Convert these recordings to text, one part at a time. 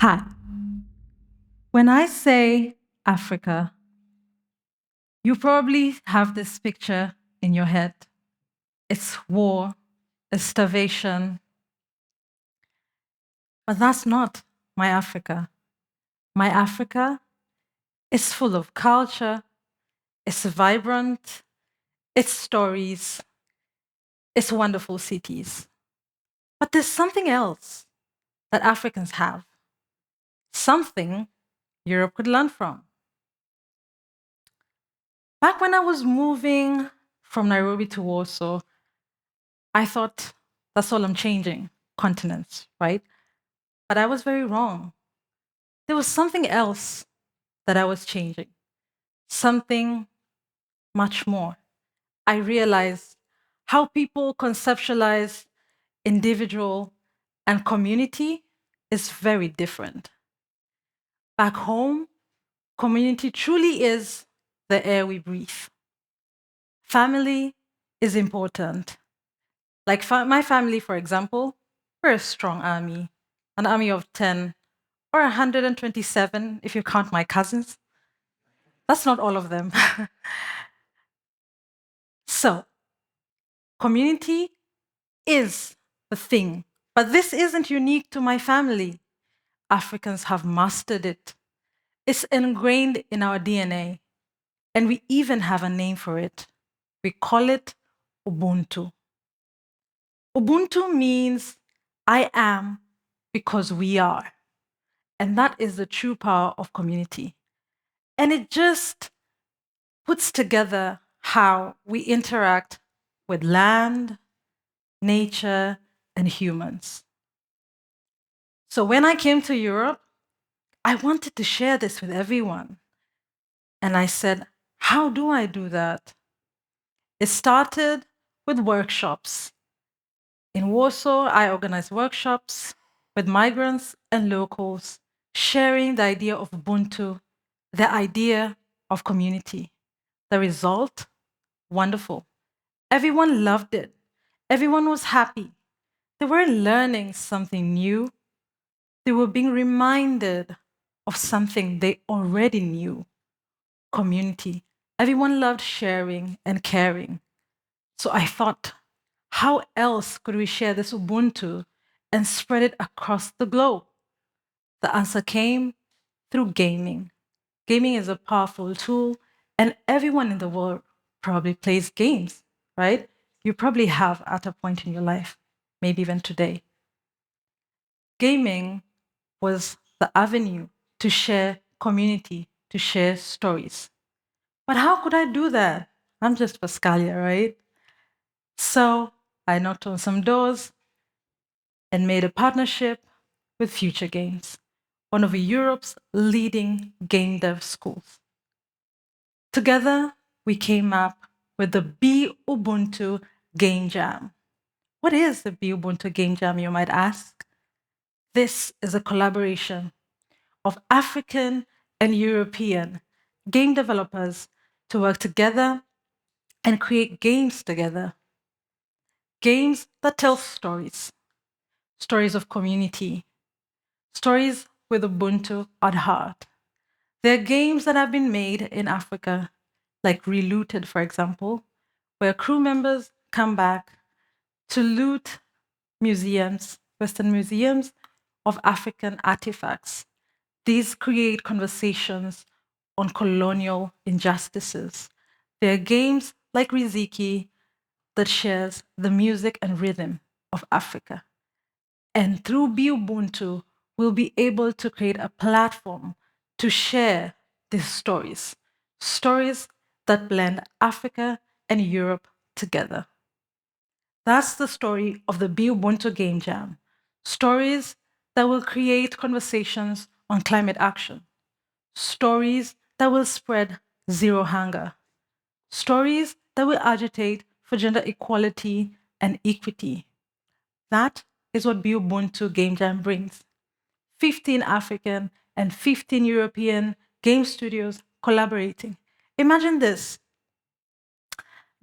Hi. When I say Africa, you probably have this picture in your head. It's war, it's starvation. But that's not my Africa. My Africa is full of culture, it's vibrant, it's stories, it's wonderful cities. But there's something else that Africans have, something Europe could learn from. Back when I was moving from Nairobi to Warsaw, I thought that's all I'm changing continents, right? But I was very wrong. There was something else that I was changing, something much more. I realized how people conceptualize individual and community is very different. Back home, community truly is the air we breathe. Family is important. Like my family, for example, we're a strong army, an army of 10 or 127 if you count my cousins. That's not all of them. So, community is the thing. But this isn't unique to my family. Africans have mastered it. It's ingrained in our DNA. And we even have a name for it. We call it Ubuntu. Ubuntu means I am because we are. And that is the true power of community. And it just puts together how we interact with land, nature, and humans. So when I came to Europe, I wanted to share this with everyone. And I said, how do I do that? It started with workshops. In Warsaw, I organized workshops with migrants and locals, sharing the idea of Ubuntu, the idea of community. The result? Wonderful. Everyone loved it. Everyone was happy. They were learning something new. They were being reminded of something they already knew: community. Everyone loved sharing and caring. So I thought, how else could we share this Ubuntu and spread it across the globe? The answer came through gaming. Gaming is a powerful tool, and everyone in the world probably plays games, right? You probably have at a point in your life, maybe even today. Gaming was the avenue to share community, to share stories. But how could I do that? I'm just Pascalia, right? So I knocked on some doors and made a partnership with Future Games, one of Europe's leading game dev schools. Together, we came up with the Be Ubuntu Game Jam. What is the Be Ubuntu Game Jam, you might ask? This is a collaboration of African and European game developers to work together and create games together. Games that tell stories, stories of community, stories with Ubuntu at heart. There are games that have been made in Africa, like Relooted, for example, where crew members come back to loot museums, Western museums of African artifacts. These create conversations on colonial injustices. There are games like Riziki that shares the music and rhythm of Africa. And through Be Ubuntu, we'll be able to create a platform to share these stories, stories that blend Africa and Europe together. That's the story of the Be Ubuntu Game Jam. Stories that will create conversations on climate action. Stories that will spread zero hunger. Stories that will agitate for gender equality and equity. That is what Be Ubuntu Game Jam brings. 15 African and 15 European game studios collaborating. Imagine this: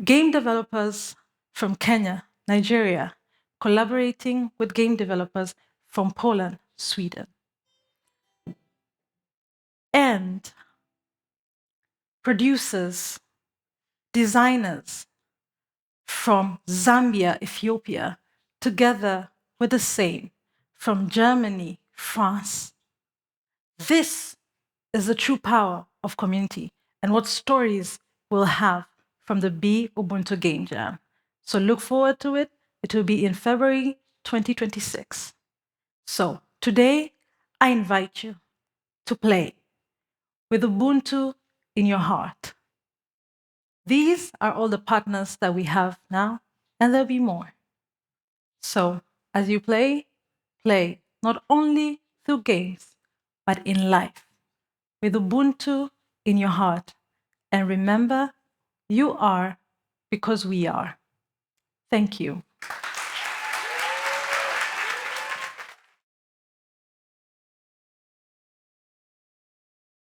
game developers from Kenya, Nigeria, collaborating with game developers from Poland, Sweden. and producers, designers from Zambia, Ethiopia, together with the same from Germany, France. This is the true power of community and what stories we'll have from the Be Ubuntu Game Jam. So look forward to it. It will be in February 2026. So today, I invite you to play with Ubuntu in your heart. These are all the partners that we have now, and there'll be more. So as you play, play not only through games, but in life, with Ubuntu in your heart. And remember, you are because we are. Thank you.